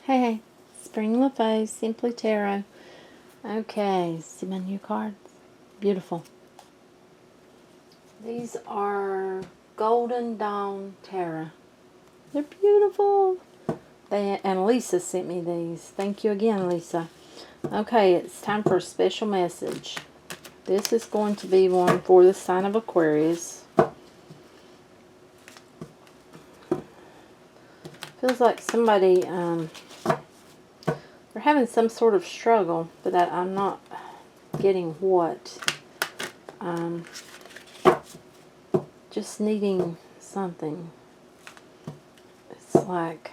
Hey, Spring LaFay, Simply Tarot. Okay, see my new cards? Beautiful. These are Golden Dawn Tarot. They're beautiful. And Lisa sent me these. Thank you again, Lisa. Okay, it's time for a special message. This is going to be one for the sign of Aquarius. Feels like somebody, they're having some sort of struggle, but I'm not getting what. Just needing something. It's like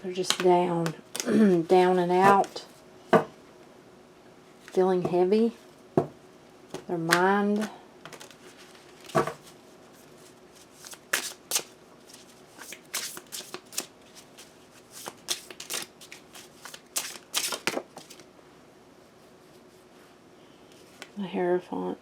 they're just down, down and out, feeling heavy. Their mind. The Hierophant.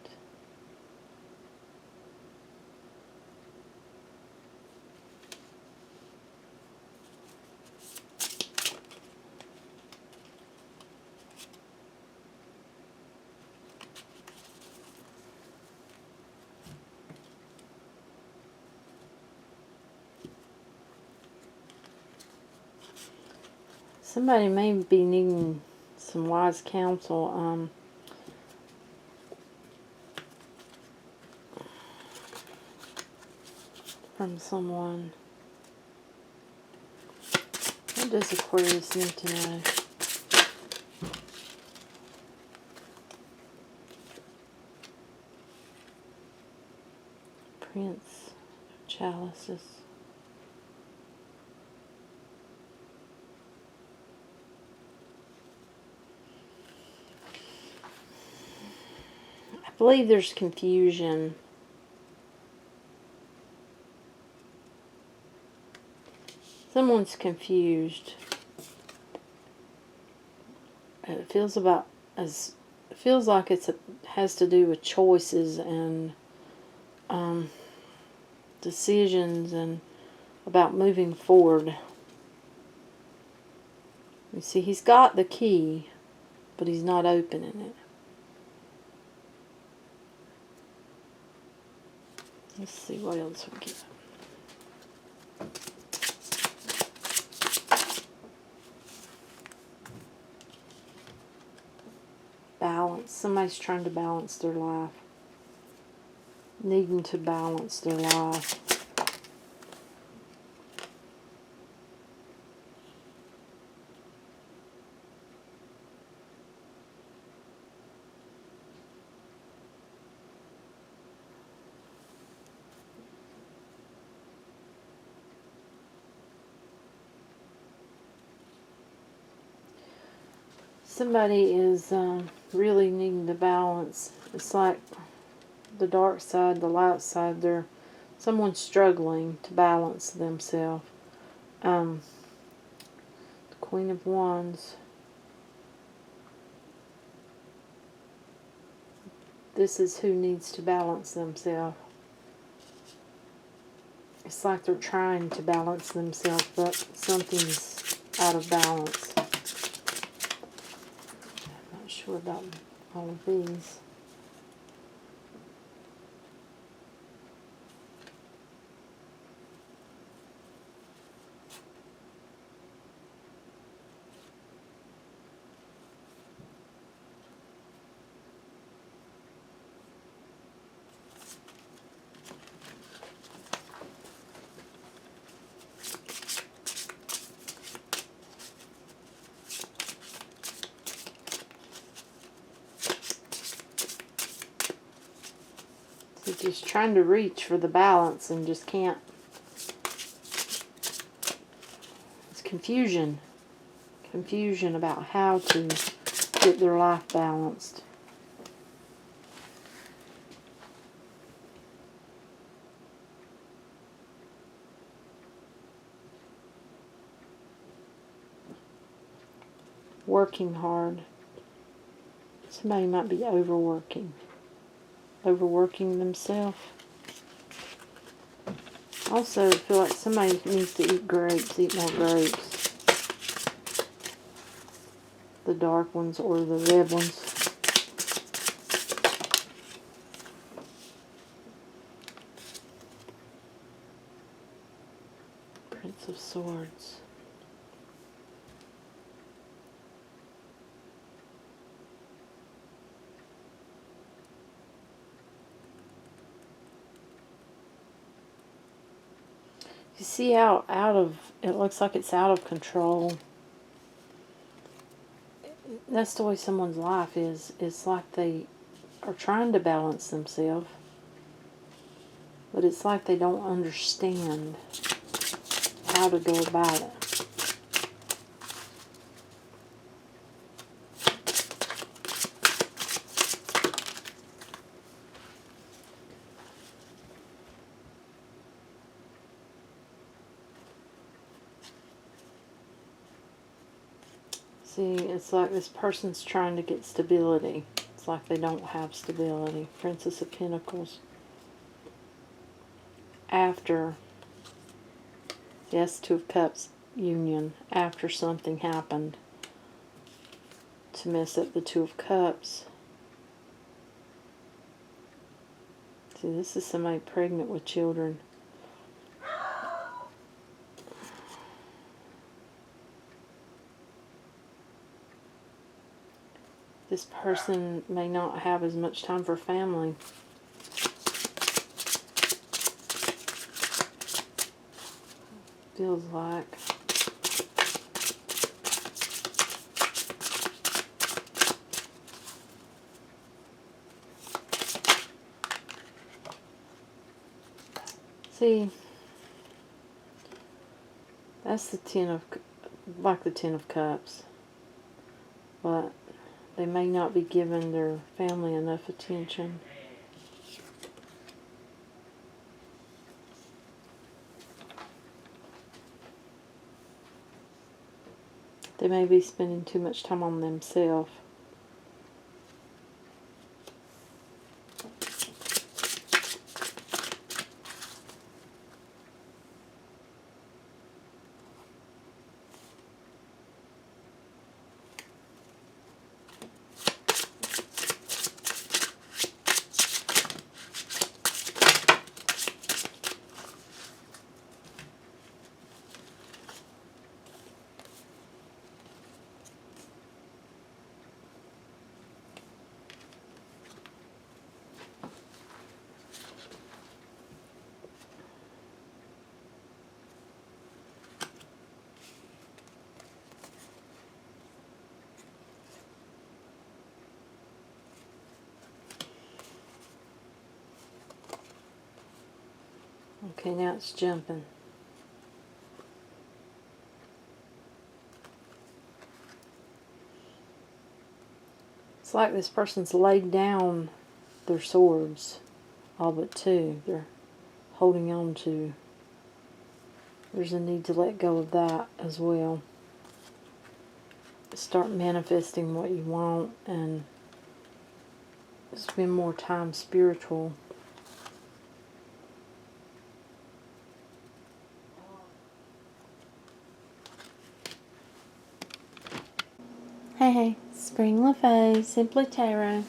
Somebody may be needing some wise counsel. From someone. What does Aquarius need to know? Prince of Chalices. I believe there's confusion. Someone's confused. It feels like it has to do with choices and decisions and about moving forward. You see, he's got the key, but he's not opening it. Let's see what else we get. Balance. Somebody's trying to balance their life. Needing to balance their life. Somebody is really needing to balance. It's like the dark side, the light side. Someone's struggling to balance themselves. The Queen of Wands. This is who needs to balance themselves. It's like they're trying to balance themselves, but something's out of balance. I'm not sure about all of these. They're just trying to reach for the balance and just can't. It's confusion. Confusion about how to get their life balanced. Working hard. Somebody might be overworking themselves. Also, I feel like somebody needs to eat grapes, eat more grapes. the dark ones or the red ones. Prince of Swords. You see how it looks like it's out of control. That's the way someone's life is. It's like they are trying to balance themselves, but it's like they don't understand how to go about it. See, it's like this person's trying to get stability. It's like they don't have stability. Princess of Pentacles. After, yes, Two of Cups union. After something happened to mess up the Two of Cups. See, this is somebody pregnant with children. This person may not have as much time for family. Feels like. See, that's the like the Ten of Cups. But they may not be giving their family enough attention. They may be spending too much time on themselves. Okay, now it's jumping. It's like this person's laid down their swords, all but two. They're holding on to. There's a need to let go of that as well. Start manifesting what you want and spend more time spiritual. Hey, Spring LaFay, Simply Tarot.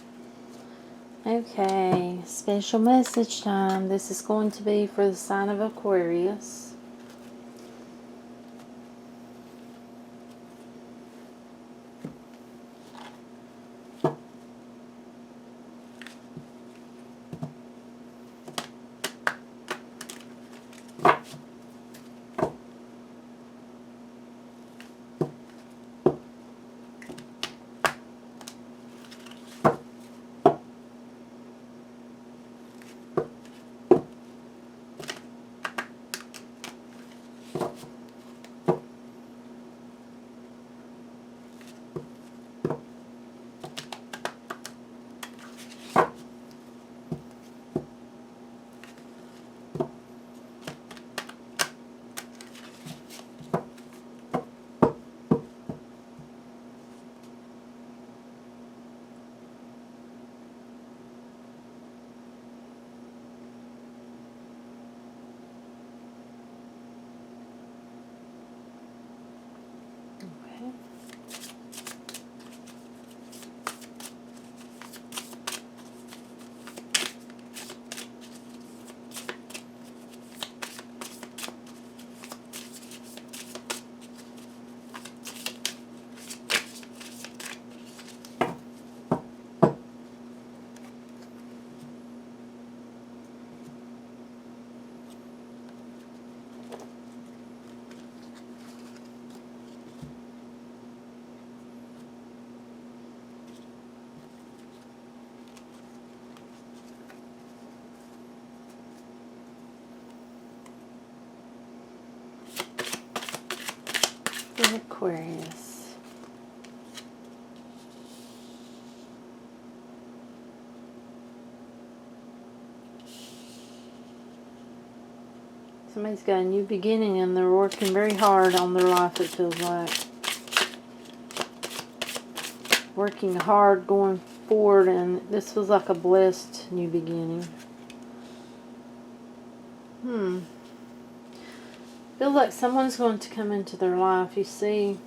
Okay, special message time. This is going to be for the sign of Aquarius. Aquarius. Somebody's got a new beginning and they're working very hard on their life, it feels like. Working hard, going forward, and this feels like a blessed new beginning. Feels like someone's going to come into their life. You see,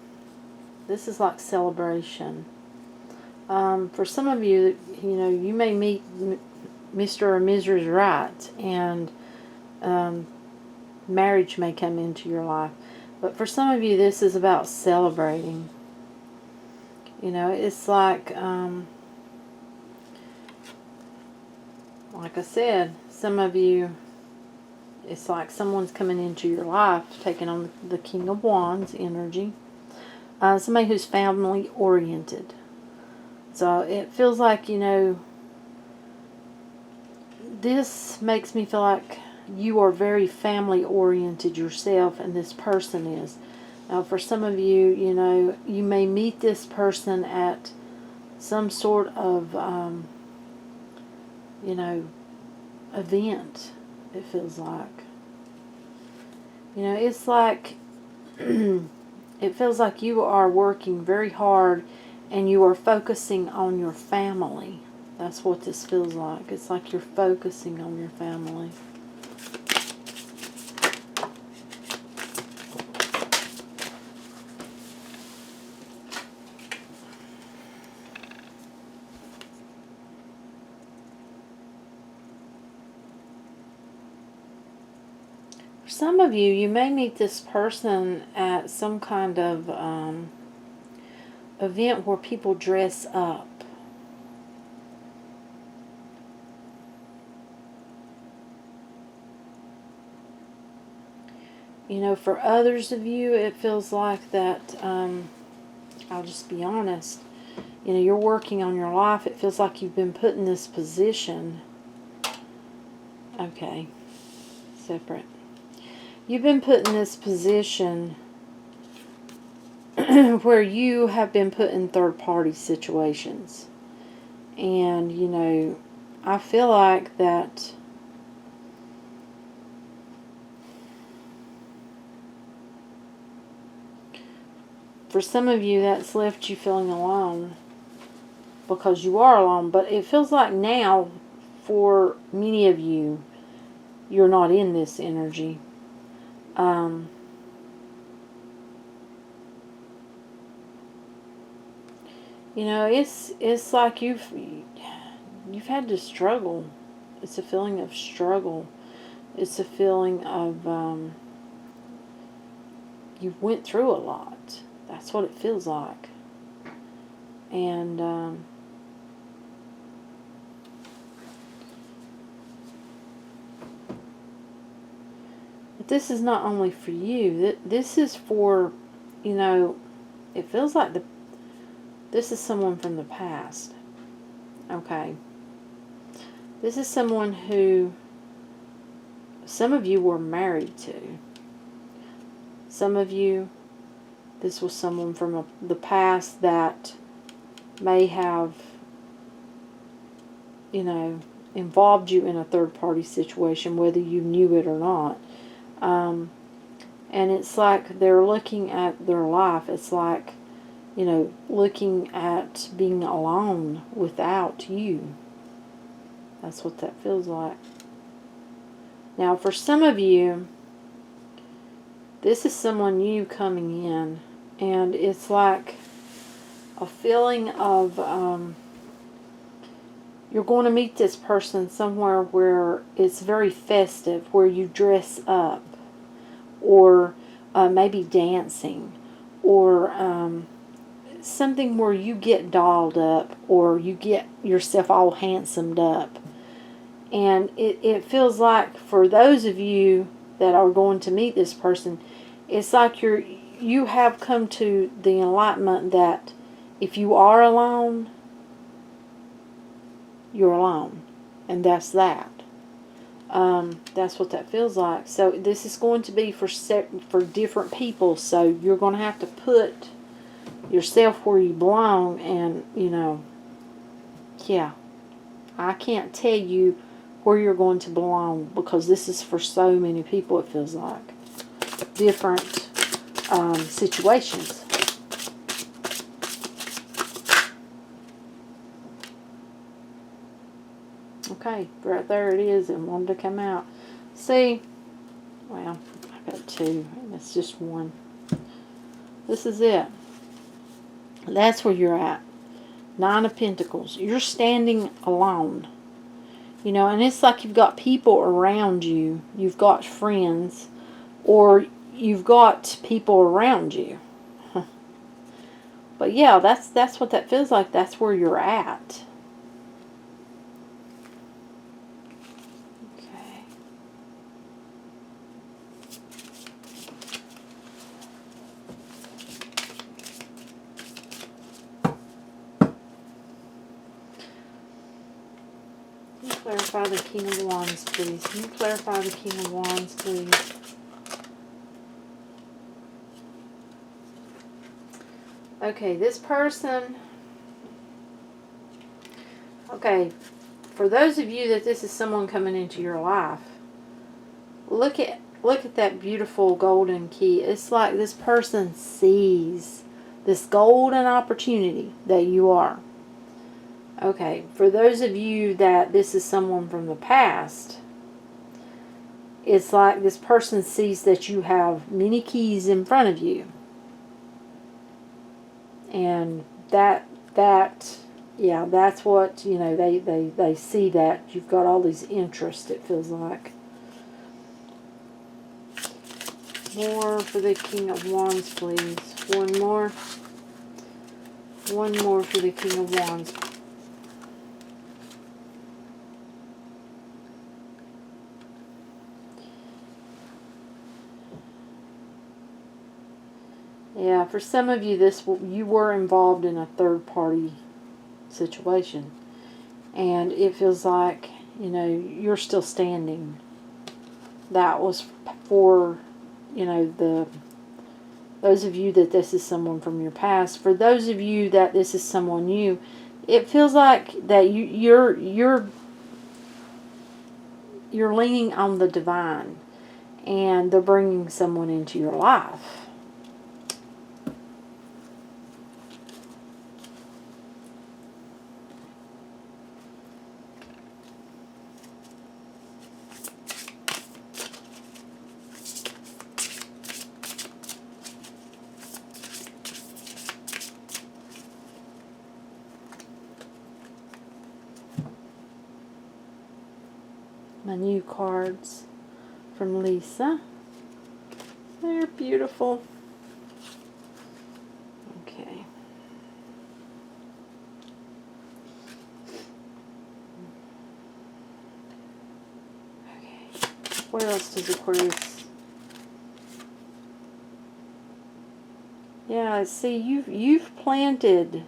this is like celebration. For some of you, you know, you may meet Mr. or Mrs. Right, and marriage may come into your life. But for some of you, this is about celebrating. You know, it's like I said, some of you, it's like someone's coming into your life, taking on the King of Wands energy. Somebody who's family oriented. So it feels like, you know, this makes me feel like you are very family oriented yourself, and this person is. Now, for some of you, you know, you may meet this person at some sort of, you know, event, it feels like. You know, it's like, it feels like you are working very hard and you are focusing on your family. That's what this feels like. It's like you're focusing on your family. Some of you, you may meet this person at some kind of event where people dress up. You know, for others of you, it feels like that, I'll just be honest, you know, you're working on your life. It feels like you've been put in this position. Okay, separate. You've been put in this position where you have been put in third-party situations. And, you know, I feel like that for some of you, that's left you feeling alone, because you are alone. But it feels like now, for many of you, you're not in this energy. You know, it's like you've had to struggle. It's a feeling of struggle. It's a feeling of you went through a lot. That's what it feels like. And but this is not only for you. This is for, you know, it feels like this is someone from the past. Okay. This is someone who some of you were married to. Some of you, this was someone from the past that may have, you know, involved you in a third-party situation, whether you knew it or not. And it's like they're looking at their life. It's like, you know, looking at being alone without you. That's what that feels like. Now, for some of you, this is someone new coming in. And it's like a feeling of you're going to meet this person somewhere where it's very festive, where you dress up, or maybe dancing, or something where you get dolled up, or you get yourself all handsomed up. And it feels like for those of you that are going to meet this person, it's like you have come to the enlightenment that if you are alone, you're alone. And that's that. That's what that feels like. So this is going to be for different people. So you're going to have to put yourself where you belong. And, you know, yeah. I can't tell you where you're going to belong because this is for so many people, it feels like. Different situations. Okay, right there it is. It wanted to come out. See, well, I got two, and it's just one. This is it. That's where you're at. Nine of Pentacles. You're standing alone. You know, and it's like you've got people around you. You've got friends, or you've got people around you. But yeah, that's what that feels like. That's where you're at. Okay. Can you clarify the King of Wands, please? Can you clarify the King of Wands, please? Okay, this person. Okay, for those of you that this is someone coming into your life, look at that beautiful golden key. It's like this person sees this golden opportunity that you are. Okay, for those of you that this is someone from the past, it's like this person sees that you have many keys in front of you. And yeah, that's what, you know, they see that you've got all these interests, it feels like. More for the King of Wands, please. One more. One more for the King of Wands. Yeah, for some of you, you were involved in a third-party situation. And it feels like, you know, you're still standing. That was for, you know, those of you that this is someone from your past. For those of you that this is someone new, it feels like that you're leaning on the divine, and they're bringing someone into your life. My new cards from Lisa. They're beautiful. Okay. Okay. What else does Aquarius? Yeah, see, you have planted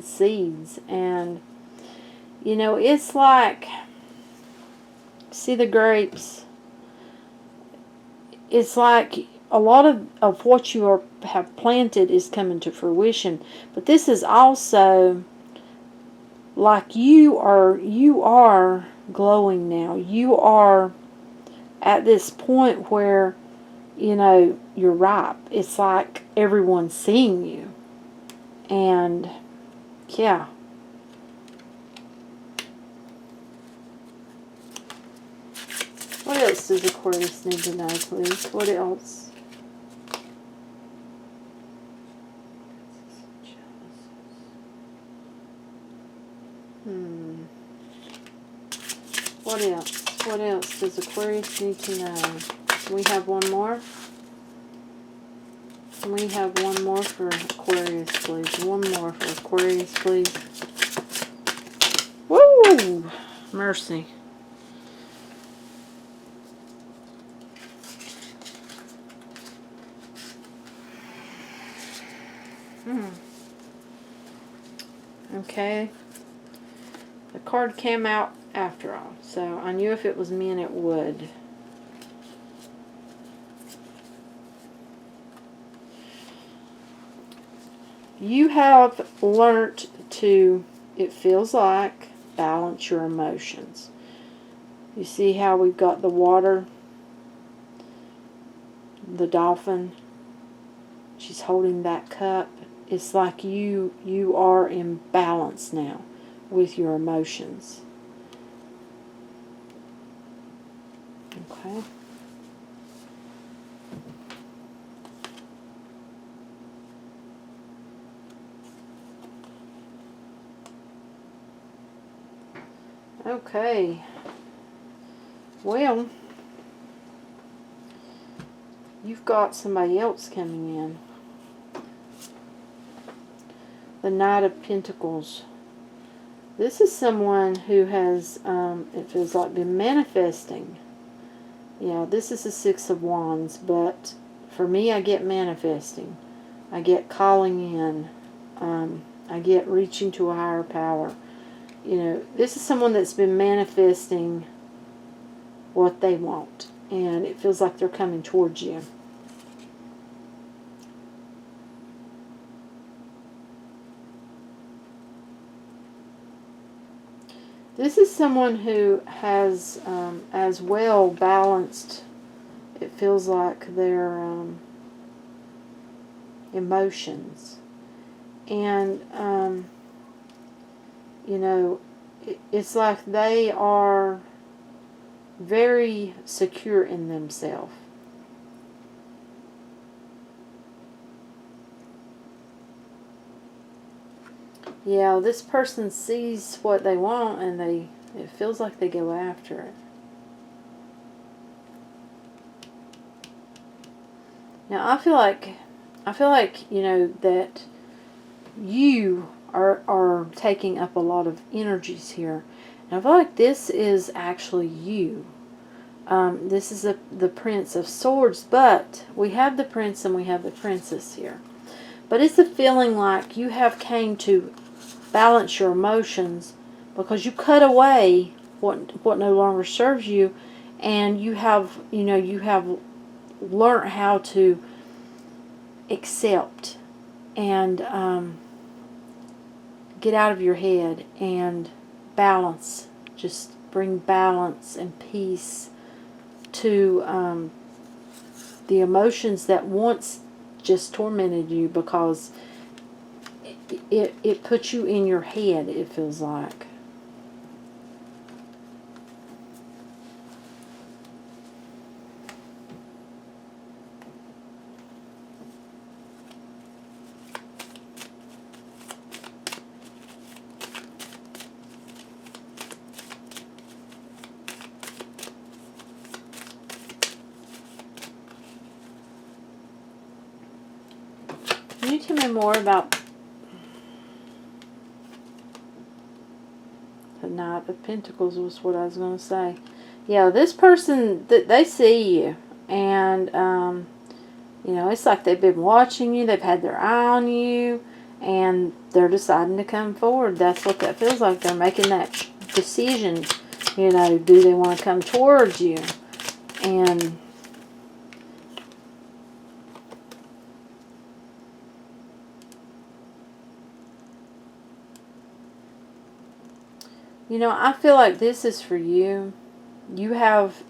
seeds, and you know, it's like, see the grapes? It's like a lot of what you have planted is coming to fruition. But this is also like you are glowing now. You are at this point where, you know, you're ripe. It's like everyone's seeing you. And yeah. What else does Aquarius need to know, please? What else? What else? What else does Aquarius need to know? Can we have one more? Can we have one more for Aquarius, please? One more for Aquarius, please. Woo! Mercy. Okay. The card came out after all. So I knew if it was men, it would. You have learned to, it feels like, balance your emotions. You see how we've got the water, the dolphin, she's holding that cup. It's like you are in balance now with your emotions. Okay. Okay. Well, you've got somebody else coming in. The Knight of Pentacles. This is someone who has, it feels like, been manifesting. Yeah, this is the Six of Wands, but for me, I get manifesting. I get calling in. I get reaching to a higher power. You know, this is someone that's been manifesting what they want, and it feels like they're coming towards you. This is someone who has as well balanced, it feels like, their emotions. And, you know, it's like they are very secure in themselves. Yeah, this person sees what they want and it feels like they go after it. Now I feel like, you know, that you are taking up a lot of energies here. And I feel like this is actually you. This is the Prince of Swords, but we have the Prince and we have the Princess here. But it's a feeling like you have came to balance your emotions because you cut away what no longer serves you, and you have, you know, you have learned how to accept and get out of your head and balance. Just bring balance and peace to the emotions that once just tormented you, because it puts you in your head, it feels like. Can you tell me more about the Knight of Pentacles? Was what I was going to say. Yeah, this person, they see you, and you know, it's like they've been watching you, they've had their eye on you, and they're deciding to come forward. That's what that feels like. They're making that decision. You know, do they want to come towards you? And you know, I feel like this is for you. You have,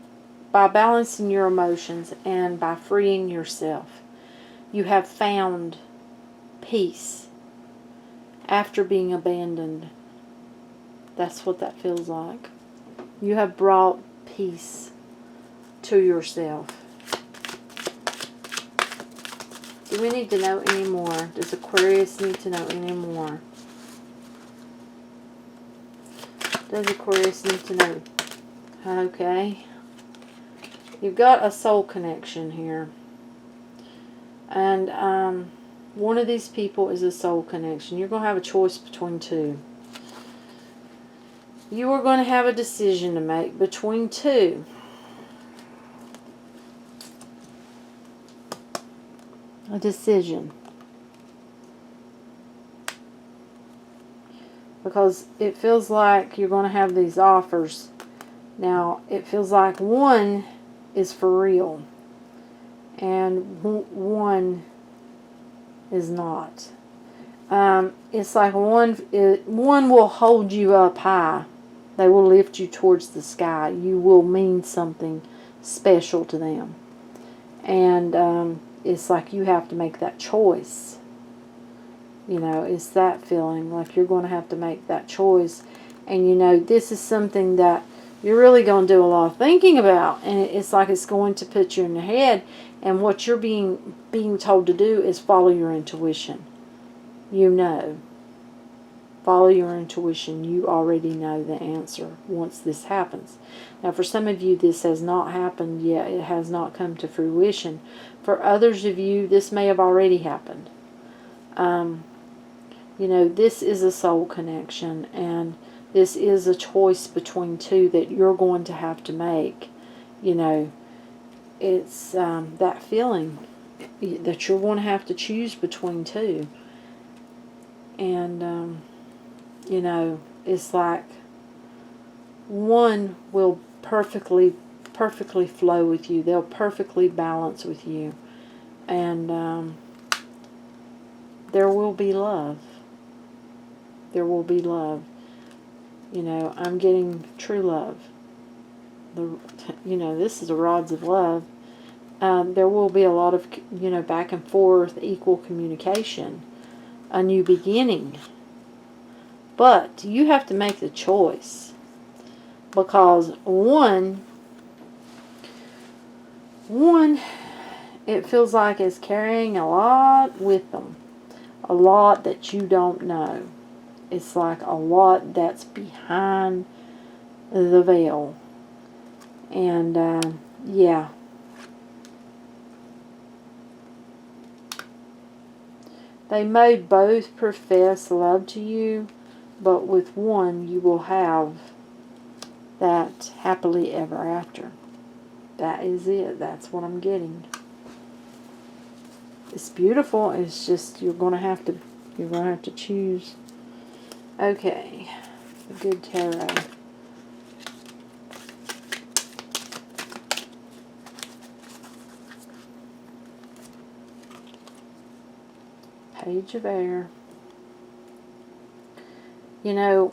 by balancing your emotions and by freeing yourself, you have found peace after being abandoned. That's what that feels like. You have brought peace to yourself. Do we need to know any more? Does Aquarius need to know any more? Does Aquarius need to know? Okay. You've got a soul connection here. And one of these people is a soul connection. You're going to have a choice between two. You are going to have a decision to make between two. A decision. because it feels like you're going to have these offers. Now, it feels like one is for real and one is not. It's like one will hold you up high. They will lift you towards the sky. You will mean something special to them. And it's like you have to make that choice. You know, it's that feeling like you're going to have to make that choice. And you know, this is something that you're really going to do a lot of thinking about. And it's like it's going to put you in the head. And what you're being told to do is follow your intuition. You know. Follow your intuition. You already know the answer once this happens. Now, for some of you, this has not happened yet. It has not come to fruition. For others of you, this may have already happened. You know, this is a soul connection, and this is a choice between two that you're going to have to make. You know, it's that feeling that you're going to have to choose between two. And, you know, it's like one will perfectly flow with you. They'll perfectly balance with you. And there will be love. There will be love. You know, I'm getting true love. You know, this is the rods of love. There will be a lot of, you know, back and forth, equal communication. A new beginning. But you have to make the choice. Because one, it feels like it's carrying a lot with them. A lot that you don't know. It's like a lot that's behind the veil. And, yeah. They may both profess love to you, but with one you will have that happily ever after. That is it. That's what I'm getting. It's beautiful. It's just you're going to have to choose. Okay. The good tarot. Page of Air. You know,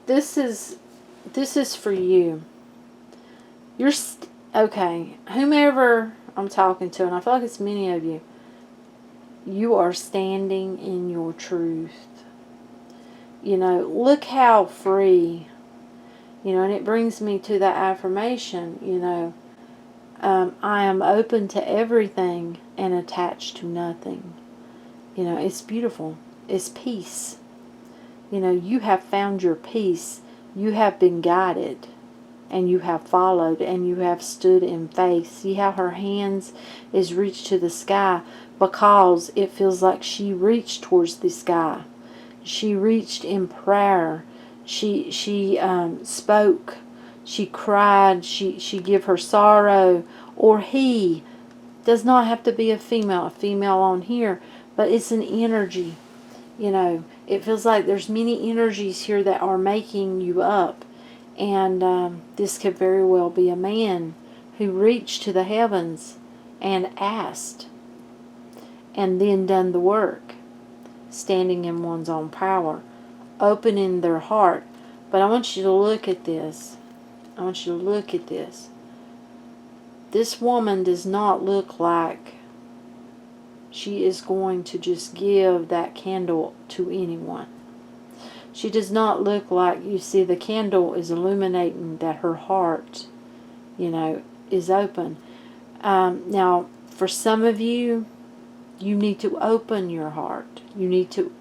this is for you. You're okay. Whomever I'm talking to, and I feel like it's many of you. You are standing in your truth. You know, look how free. You know, and it brings me to that affirmation. You know, I am open to everything and attached to nothing. You know, it's beautiful. It's peace. You know, you have found your peace. You have been guided. And you have followed. And you have stood in faith. See how her hands is reached to the sky. Because it feels like she reached towards the sky. She reached in prayer. She spoke. She cried. She gave her sorrow. Or he. Does not have to be a female on here. But it's an energy. You know, it feels like there's many energies here that are making you up. And this could very well be a man who reached to the heavens and asked. And then done the work. Standing in one's own power. Opening their heart. But I want you to look at this. I want you to look at this. This woman does not look like she is going to just give that candle to anyone. She does not look like, you see, the candle is illuminating that her heart, you know, is open. Now, for some of you, you need to open your heart. You need to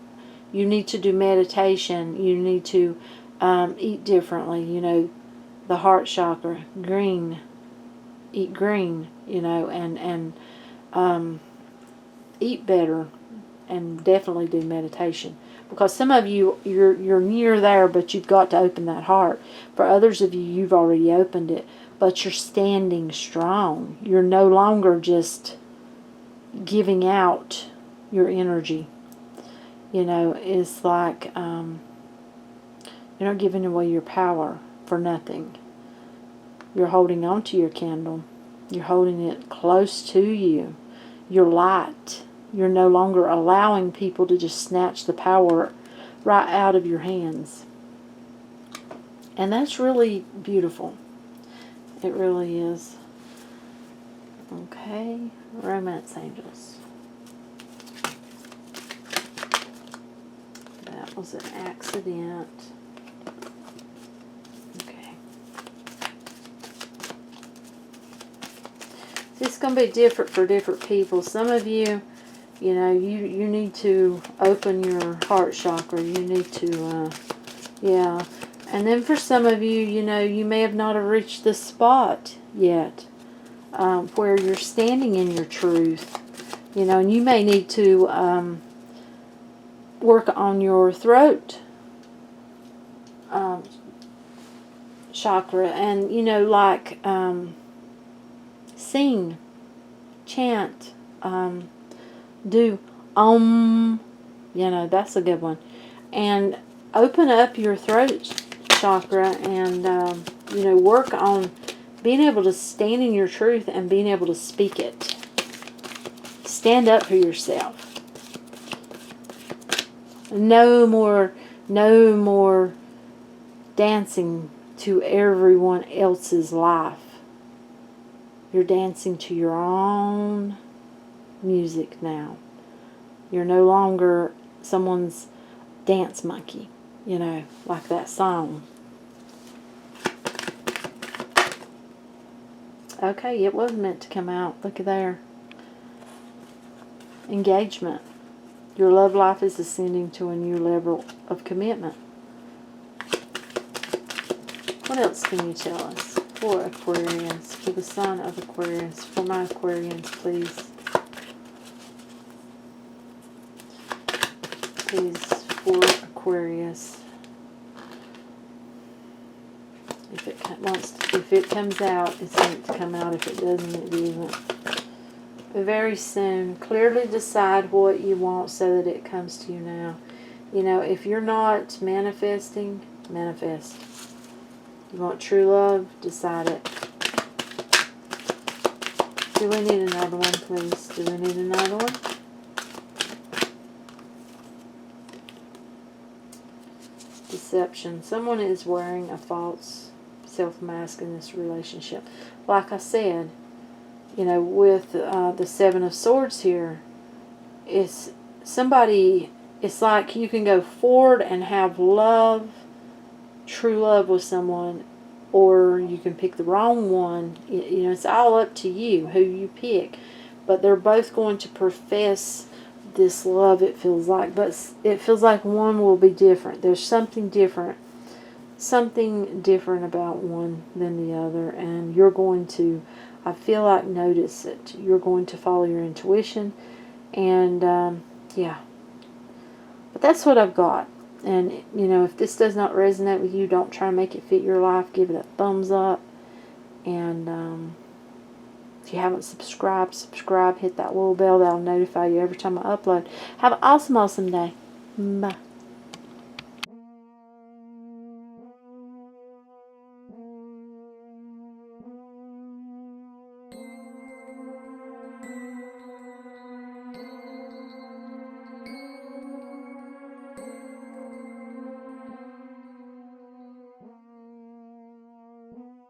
do meditation. You need to eat differently. You know, the heart chakra, green. Eat green, you know, and eat better, and definitely do meditation. Because some of you, you're near there, but you've got to open that heart. For others of you, you've already opened it, but you're standing strong. You're no longer just giving out your energy. You know, it's like you're not giving away your power for nothing. You're holding on to your candle. You're holding it close to you. Your light. You're no longer allowing people to just snatch the power right out of your hands. And that's really beautiful. It really is. Okay, romance angels. That was an accident. Okay. It's going to be different for different people. Some of you, you know, you need to open your heart chakra. You need to, yeah. And then for some of you, you know, you may have not reached the spot yet where you're standing in your truth. You know, and you may need to work on your throat chakra. And, you know, like sing, chant, do you know, that's a good one. And open up your throat chakra and, you know, work on being able to stand in your truth and being able to speak it. Stand up for yourself. No more dancing to everyone else's life. You're dancing to your own music now. You're no longer someone's dance monkey, you know, like that song. Okay, it was meant to come out. Look at there. Engagement. Your love life is ascending to a new level of commitment. What else can you tell us for Aquarians, for the sign of Aquarius, for my Aquarians, please? Please, for Aquarius. If it comes out, it's meant to come out. If it doesn't, it isn't. Very soon, clearly decide what you want so that it comes to you now. You know, if you're not manifesting, manifest. You want true love, decide it. Do we need another one, please? Do we need another one? Deception. Someone is wearing a false self-mask in this relationship. Like I said, you know, with the Seven of Swords here, it's somebody, it's like you can go forward and have love, true love with someone, or you can pick the wrong one. You know, it's all up to you who you pick. But they're both going to profess this love, it feels like. But it feels like one will be different. There's something different. Something different about one than the other. And you're going to, I feel like, notice it. You're going to follow your intuition. And, yeah. But that's what I've got. And, you know, if this does not resonate with you, don't try to make it fit your life. Give it a thumbs up. And if you haven't subscribed, subscribe. Hit that little bell. That'll notify you every time I upload. Have an awesome, awesome day. Bye.